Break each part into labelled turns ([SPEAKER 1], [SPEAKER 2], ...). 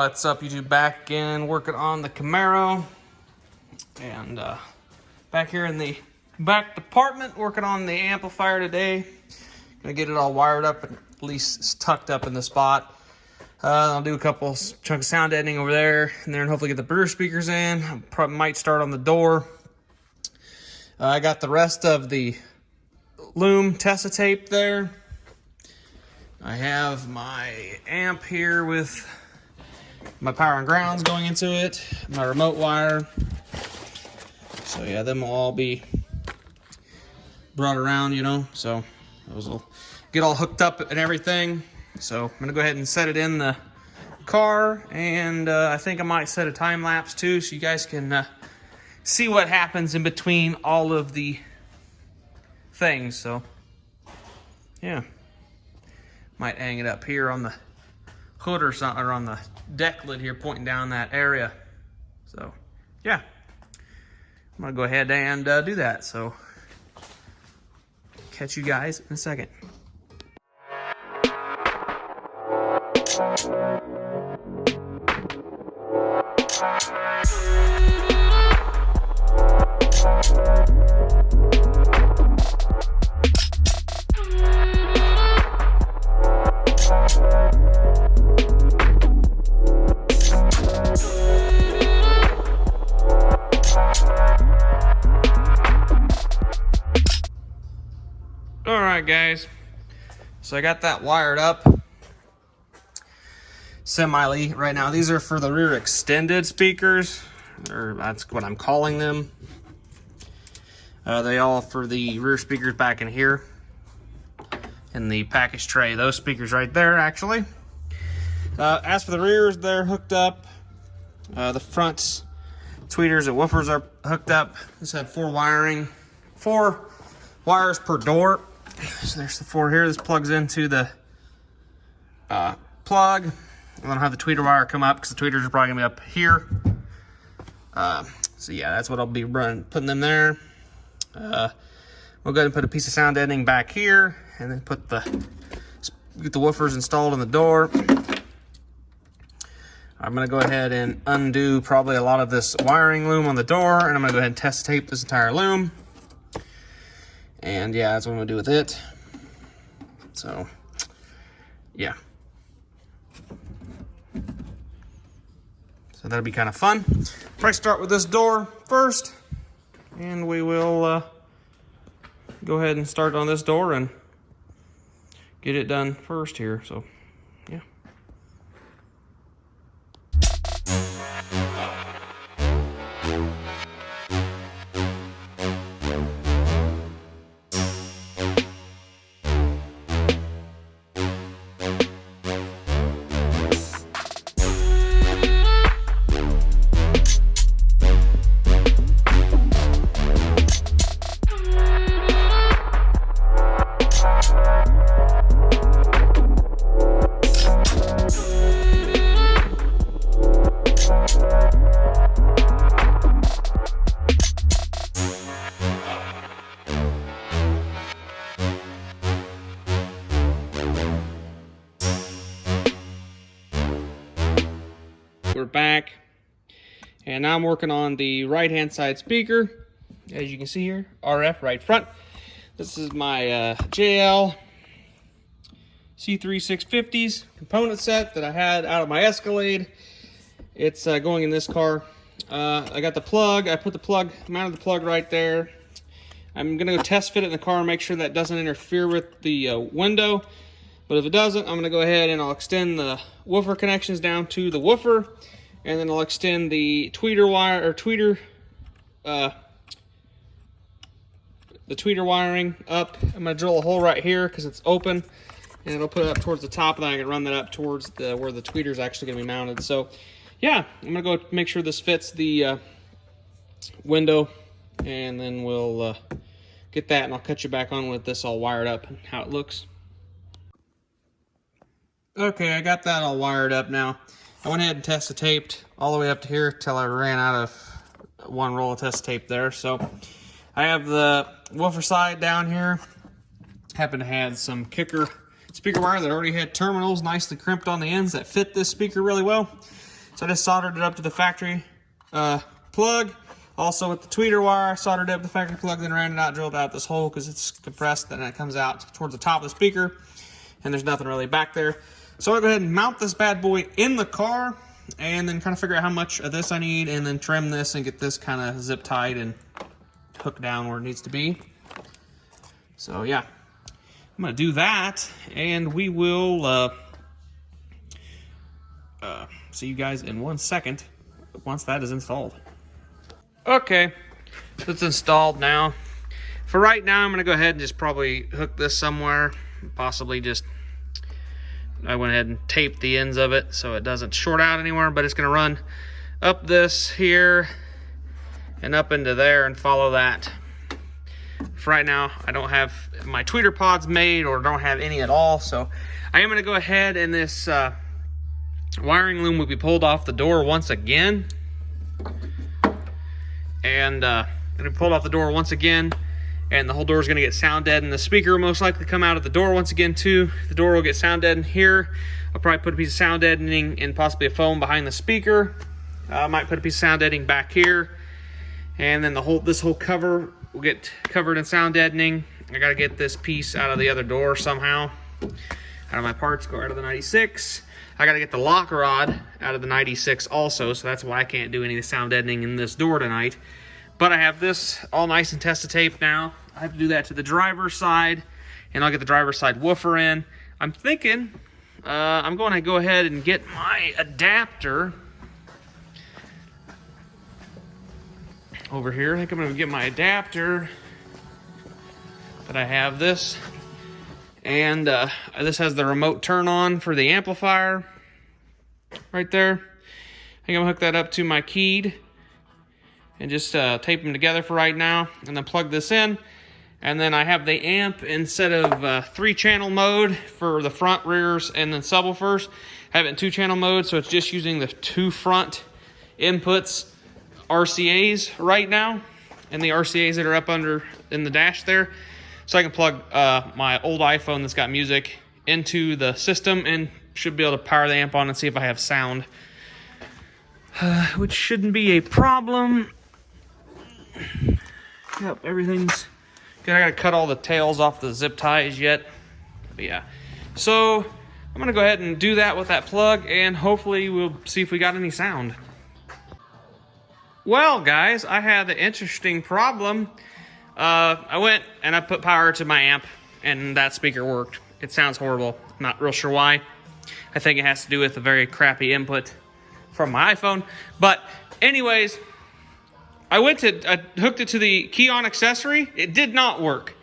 [SPEAKER 1] What's up, YouTube? Back again working on the Camaro, and back here in the back department working on the amplifier today. Gonna get it all wired up, at least it's tucked up in the spot. I'll do a couple chunks of sound editing over there, and then hopefully get the rear speakers in. I probably might start on the door. I got the rest of the loom Tessa tape there. I have my amp here with my power and grounds going into it, my remote wire. So yeah, them will all be brought around, you know, so those will get all hooked up and everything. So I'm gonna go ahead and set it in the car, and I think I might set a time lapse too, so you guys can see what happens in between all of the things. So yeah, might hang it up here on the hood or something, or on the deck lid here pointing down that area. So yeah, I'm gonna go ahead and do that. So catch you guys in a second. Alright guys, so I got that wired up semi right now. These are for the rear extended speakers, or that's what I'm calling them. They all for the rear speakers back in here in the package tray. Those speakers right there, actually. As for the rears, they're hooked up. The front tweeters and woofers are hooked up. This had four wires per door. So there's the four here. This plugs into the plug. I'm gonna have the tweeter wire come up because the tweeters are probably gonna be up here. So yeah, that's what I'll be putting them there. We'll go ahead and put a piece of sound editing back here, and then get the woofers installed in the door. I'm gonna go ahead and undo probably a lot of this wiring loom on the door, and I'm gonna go ahead and test tape this entire loom. And yeah, that's what I'm gonna do with it. So yeah. So that'll be kind of fun. Probably start with this door first, and we will go ahead and start on this door and get it done first here. So yeah. We're back, and now I'm working on the right hand side speaker. As you can see here, RF right front. This is my JL C3650s component set that I had out of my Escalade. It's going in this car. I got the plug. I put the plug, mounted the plug right there. I'm gonna go test fit it in the car and make sure that doesn't interfere with the window. But if it doesn't, I'm gonna go ahead and I'll extend the woofer connections down to the woofer, and then I'll extend the tweeter wire, or the tweeter wiring up. I'm gonna drill a hole right here because it's open, and it'll put it up towards the top, and then I can run that up towards where the tweeter is actually gonna be mounted. So yeah, I'm gonna go make sure this fits the window, and then we'll get that, and I'll cut you back on with this all wired up and how it looks. Okay, I got that all wired up now. I went ahead and Tessa taped all the way up to here till I ran out of one roll of Tessa tape there. So I have the woofer side down here. Happen to have some kicker speaker wire that already had terminals nicely crimped on the ends that fit this speaker really well. So I just soldered it up to the factory plug. Also with the tweeter wire, I soldered it up to the factory plug, then ran it out, drilled out this hole because it's compressed, and it comes out towards the top of the speaker, and there's nothing really back there. So I'm gonna go ahead and mount this bad boy in the car, and then kind of figure out how much of this I need, and then trim this and get this kind of zip tied and hooked down where it needs to be. So yeah, I'm gonna do that, and we will see you guys in 1 second once that is installed. Okay, so it's installed now. For right now, I'm gonna go ahead and just probably hook this somewhere, possibly just, I went ahead and taped the ends of it so it doesn't short out anywhere, but it's gonna run up this here and up into there and follow that. For right now, I don't have my tweeter pods made, or don't have any at all, so I am gonna go ahead and this wiring loom will be pulled off the door once again. And it'll be pulled off the door once again, and the whole door is going to get sound deadened. The speaker will most likely come out of the door once again too. The door will get sound deadened here. I'll probably put a piece of sound deadening and possibly a foam behind the speaker. I might put a piece of sound deadening back here, and then this whole cover will get covered in sound deadening. I got to get this piece out of the other door somehow. Out of my parts, go out of the 96. I got to get the lock rod out of the 96 also, so that's why I can't do any of the sound deadening in this door tonight. But I have this all nice and test tape now. I have to do that to the driver's side, and I'll get the driver's side woofer in. I'm thinking I'm going to go ahead and get my adapter over here. I think I'm going to get my adapter, but I have this. And this has the remote turn on for the amplifier right there. I think I'm gonna hook that up to my keyed and just tape them together for right now, and then plug this in. And then I have the amp, instead of 3-channel mode for the front, rears, and then subwoofers, I have it in 2-channel mode, so it's just using the 2 front inputs RCAs right now, and the RCAs that are up under in the dash there. So I can plug my old iPhone that's got music into the system and should be able to power the amp on and see if I have sound, which shouldn't be a problem. Yep, everything's good. I gotta cut all the tails off the zip ties yet, but yeah. So I'm gonna go ahead and do that with that plug, and hopefully we'll see if we got any sound. Well, guys, I had an interesting problem. I went and I put power to my amp, and that speaker worked. It sounds horrible. Not real sure why. I think it has to do with a very crappy input from my iPhone. But anyways, I hooked it to the key on accessory. It did not work.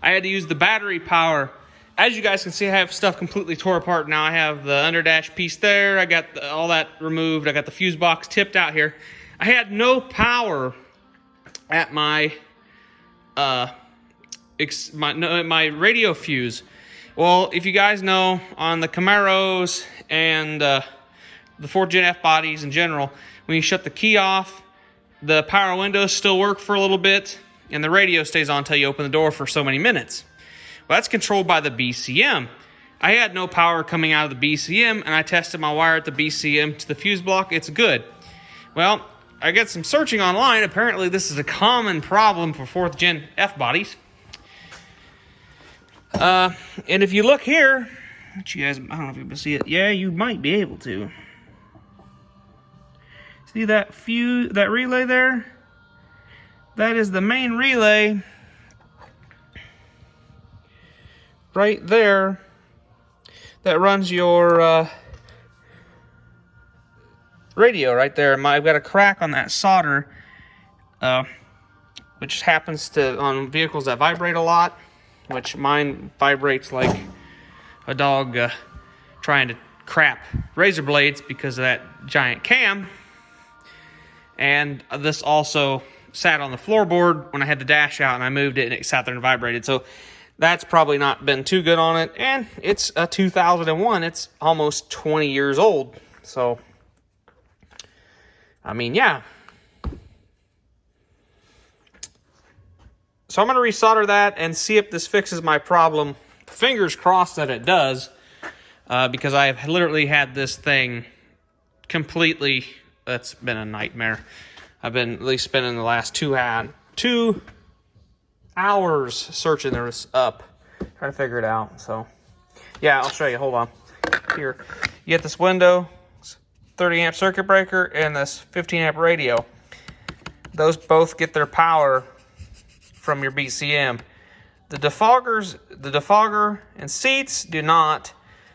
[SPEAKER 1] I had to use the battery power. As you guys can see, I have stuff completely tore apart now. I have the underdash piece there. I got all that removed. I got the fuse box tipped out here. I had no power at my my radio fuse. Well, if you guys know, on the Camaros and the 4th Gen F bodies in general, when you shut the key off, the power windows still work for a little bit, and the radio stays on until you open the door for so many minutes. Well, that's controlled by the BCM. I had no power coming out of the BCM, and I tested my wire at the BCM to the fuse block. It's good. Well, I got some searching online. Apparently, this is a common problem for 4th Gen F bodies. And if you look here, which you guys, I don't know if you can see it. Yeah, you might be able to. See that fuse, that relay there? That is the main relay right there that runs your radio right there. I've got a crack on that solder, which happens to on vehicles that vibrate a lot, which mine vibrates like a dog trying to crap razor blades because of that giant cam. And this also sat on the floorboard when I had the dash out, and I moved it and it sat there and vibrated. So that's probably not been too good on it. And it's a 2001. It's almost 20 years old. So, I mean, yeah. So I'm going to resolder that and see if this fixes my problem. Fingers crossed that it does, because I have literally had this thing completely, that's been a nightmare. I've been at least spending the last 2 hours searching this up, trying to figure it out. So yeah, I'll show you. Hold on. Here, you get this window, 30 amp circuit breaker, and this 15 amp radio. Those both get their power from your BCM. The defogger and seats do not,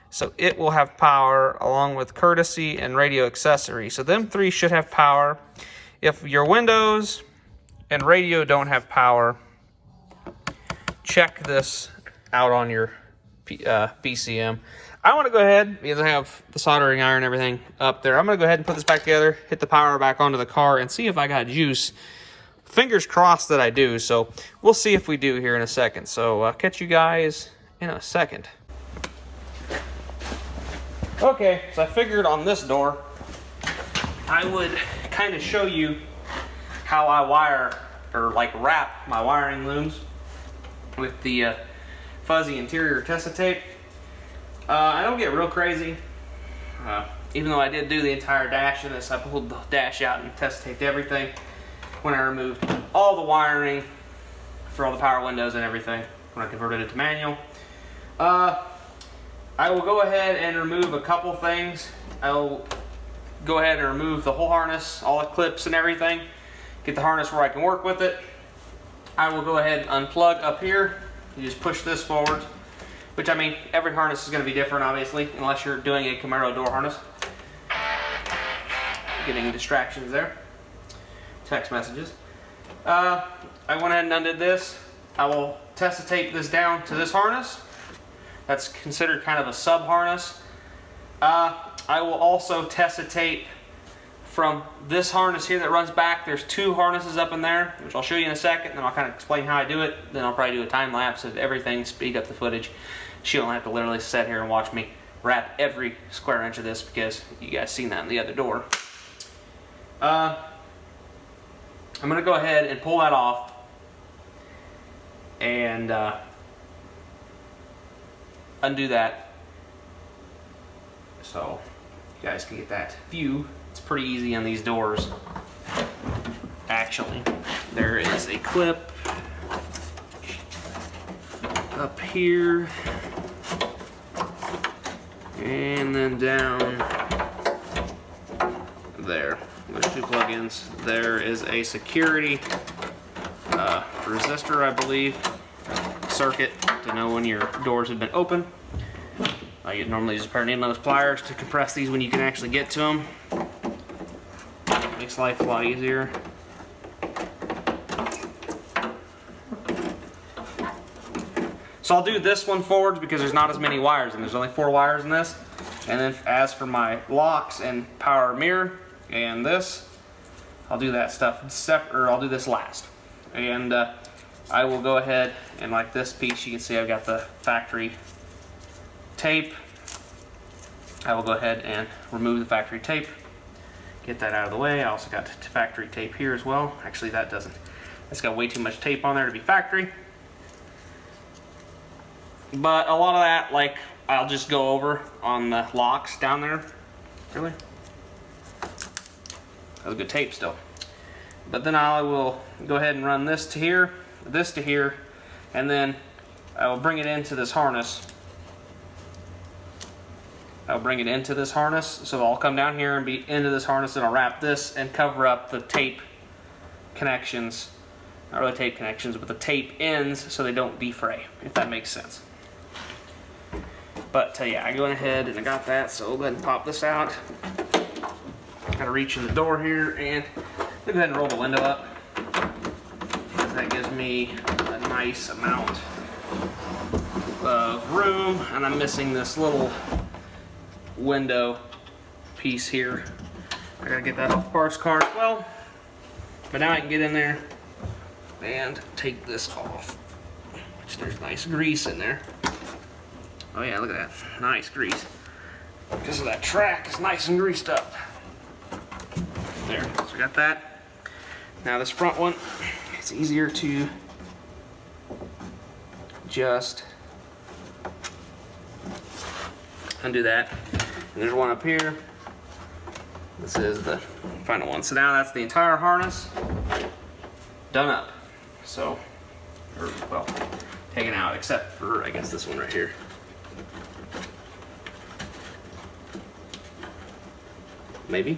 [SPEAKER 1] so it will have power along with courtesy and radio accessory. So them three should have power. If your windows and radio don't have power, check this out on your BCM. I want to go ahead, because I have the soldering iron and everything up there, I'm going to go ahead and put this back together, hit the power back onto the car, and see if I got juice. Fingers crossed that I do, so we'll see if we do here in a second. So catch you guys in a second. Okay, so I figured on this door, I would kind of show you how I wire, or like wrap my wiring looms with the fuzzy interior Tessa tape. I don't get real crazy, even though I did do the entire dash in this. I pulled the dash out and Tessa taped everything when I removed all the wiring for all the power windows and everything when I converted it to manual. I will go ahead and remove a couple things. I'll go ahead and remove the whole harness, all the clips and everything, get the harness where I can work with it. I will go ahead and unplug up here. You just push this forward, which, I mean, every harness is going to be different, obviously, unless you're doing a Camaro door harness. Getting distractions there. Text messages. I went ahead and undid this. I will Tessa tape this down to this harness. That's considered kind of a sub harness. I will also Tessa tape from this harness here that runs back. There's 2 harnesses up in there, which I'll show you in a second, and then I'll kind of explain how I do it. Then I'll probably do a time lapse of everything, speed up the footage. She don't have to literally sit here and watch me wrap every square inch of this, because you guys seen that in the other door. I'm gonna go ahead and pull that off, and undo that, so you guys can get that view. It's pretty easy on these doors. Actually, there is a clip up here, and then down there. There's 2 plugins. There is a security resistor, I believe, circuit to know when your doors have been open. You normally just pair needle nose pliers to compress these when you can actually get to them. Makes life a lot easier. So I'll do this one forwards because there's not as many wires, and there's only 4 wires in this. And then as for my locks and power mirror and this, I'll do that stuff separate, or I'll do this last. And I will go ahead and, like this piece, you can see I've got the factory tape. I will go ahead and remove the factory tape, get that out of the way. I also got factory tape here as well. Actually, that's got way too much tape on there to be factory. But a lot of that, like, I'll just go over on the locks down there. Really? That was good tape still. But then I will go ahead and run this to here, and then I will bring it into this harness. I'll bring it into this harness, so I'll come down here and be into this harness, and I'll wrap this and cover up the tape connections. Not really tape connections, but the tape ends so they don't defray, if that makes sense. But yeah, I go ahead and I got that, so I'll go ahead and pop this out. Gotta reach in the door here, and go ahead and roll the window up. That gives me a nice amount of room, and I'm missing this little window piece here. I gotta get that off the parts cart as well. But now I can get in there and take this off, which there's nice grease in there. Oh yeah, look at that, nice grease. Because of that track, it's nice and greased up. There, so we got that. Now this front one, it's easier to just undo that. And there's one up here. This is the final one. So now that's the entire harness done up. So, or well, taken out, except for, I guess, this one right here. Maybe.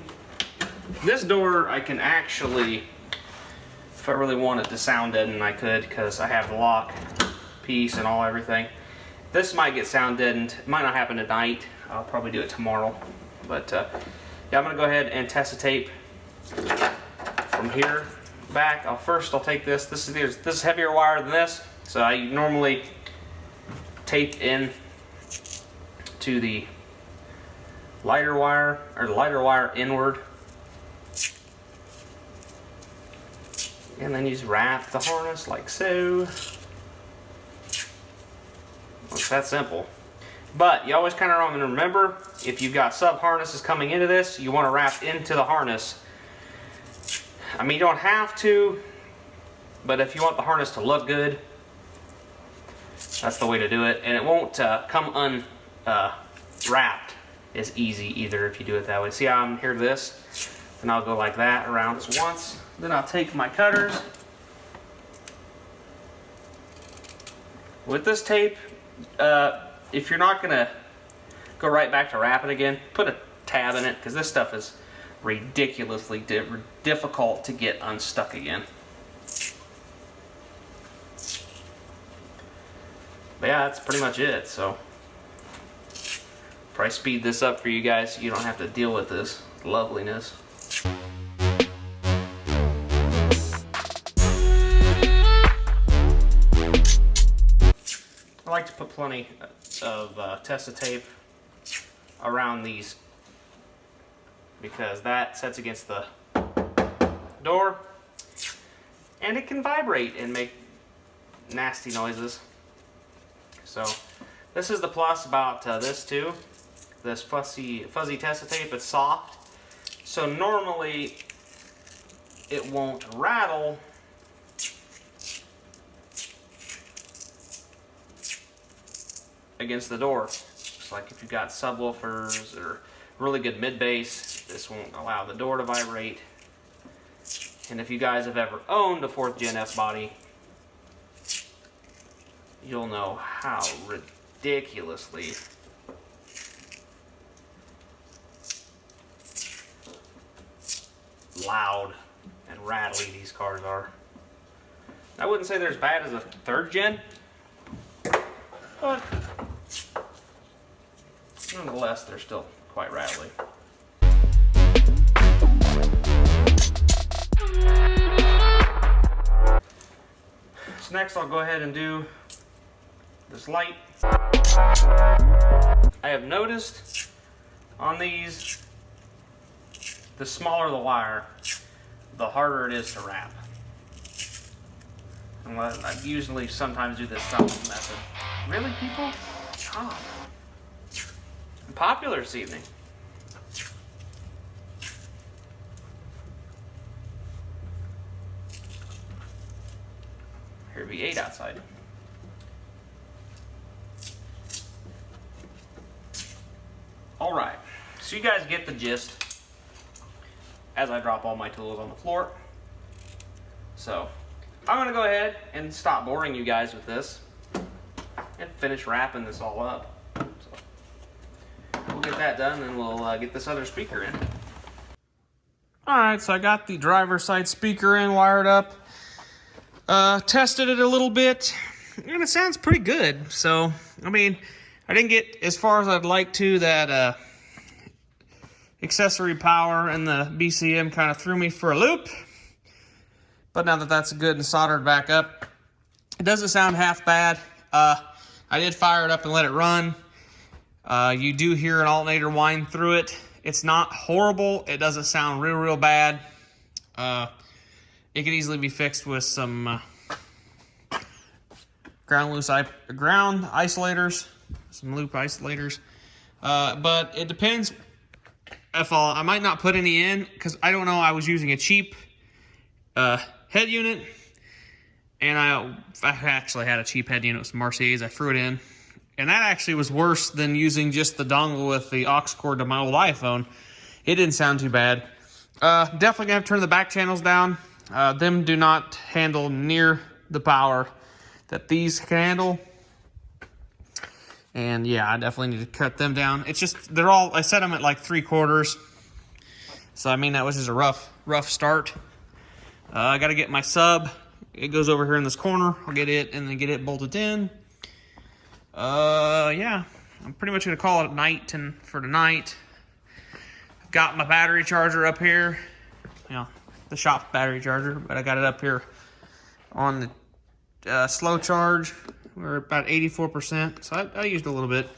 [SPEAKER 1] This door I can actually, if I really wanted to sound deaden, I could, because I have the lock piece and everything. This might get sound deadened. It might not happen tonight. I'll probably do it tomorrow. But yeah, I'm gonna go ahead and test the tape from here back. I'll take this. This is heavier wire than this, so I normally tape in to the lighter wire, or the lighter wire inward, and then you just wrap the harness like so. It's that simple. But you always kind of want to remember, if you've got sub harnesses coming into this, you want to wrap into the harness. I mean, you don't have to, but if you want the harness to look good, that's the way to do it. And it won't come unwrapped as easy either if you do it that way. See how I'm here to this? And I'll go like that around just once. Then I'll take my cutters. With this tape, if you're not gonna go right back to wrapping again, put a tab in it, because this stuff is ridiculously difficult to get unstuck again. But yeah, that's pretty much it. So probably speed this up for you guys so you don't have to deal with this loveliness. I like to put plenty of Testa tape around these, because that sets against the door and it can vibrate and make nasty noises. So this is the plus about this too. This fuzzy Testa tape, it's soft, so normally it won't rattle against the door. It's like if you've got subwoofers or really good mid bass, this won't allow the door to vibrate. And if you guys have ever owned a 4th Gen S body, you'll know how ridiculously loud and rattly these cars are. I wouldn't say they're as bad as a 3rd Gen, but nonetheless, they're still quite rattly. So next I'll go ahead and do this light. I have noticed on these, the smaller the wire, the harder it is to wrap. And I usually sometimes do this something method. Really, people? God. Popular this evening. Here be 8 outside. All right, so you guys get the gist as I drop all my tools on the floor. So I'm gonna go ahead and stop boring you guys with this and finish wrapping this all up. So we'll get that done and we'll get this other speaker in. All right, so I got the driver's side speaker in, wired up, tested it a little bit, and it sounds pretty good. So, I mean, I didn't get as far as I'd like to. That accessory power and the BCM kind of threw me for a loop. But now that that's good and soldered back up, it doesn't sound half bad. I did fire it up and let it run. You do hear an alternator whine through it. It's not horrible. It doesn't sound real bad. It could easily be fixed with some ground isolators, some loop isolators. But it depends. I might not put any in, because I don't know. I was using a cheap head unit, and I actually had a cheap head unit with some RCAs. I threw it in, and that actually was worse than using just the dongle with the aux cord to my old iPhone. it didn't sound too bad. Definitely gonna have to turn the back channels down. Them do not handle near the power that these can handle. And yeah, I definitely need to cut them down. It's just, they're all, I set them at like 3/4. So I mean, that was just a rough start. I gotta get my sub. It goes over here in this corner. I'll get it and then get it bolted in. Yeah, I'm pretty much gonna call it a night for tonight. I've got my battery charger up here. You know, the shop battery charger, but I got it up here on the slow charge. We're about 84%, so I used a little bit.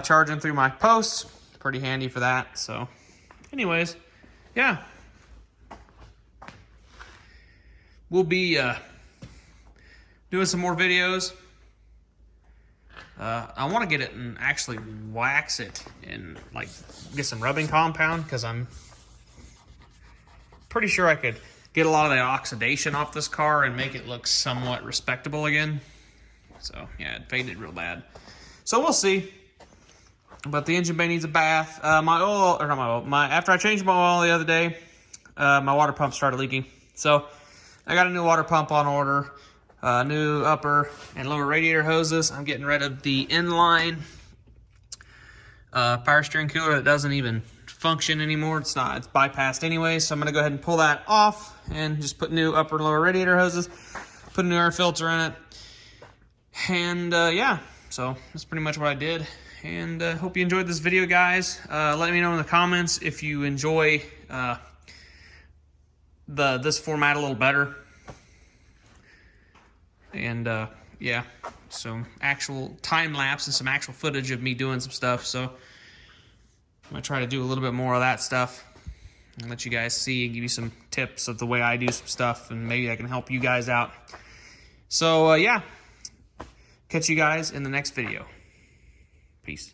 [SPEAKER 1] Charging through my posts, pretty handy for that. So anyways, yeah. We'll be doing some more videos. I want to get it and actually wax it and like get some rubbing compound, because I'm pretty sure I could get a lot of the oxidation off this car and make it look somewhat respectable again. So yeah, it faded real bad. So we'll see. But the engine bay needs a bath. After I changed my oil the other day, my water pump started leaking. So I got a new water pump on order, new upper and lower radiator hoses. I'm getting rid of the inline power steering cooler that doesn't even function anymore. It's bypassed anyway. So I'm gonna go ahead and pull that off and just put new upper and lower radiator hoses, put a new air filter in it. And yeah, so that's pretty much what I did. And hope you enjoyed this video, guys. Let me know in the comments if you enjoy this format a little better. And yeah, some actual time lapse and some actual footage of me doing some stuff. So I'm gonna try to do a little bit more of that stuff and let you guys see and give you some tips of the way I do some stuff, and maybe I can help you guys out. So yeah, catch you guys in the next video. Peace.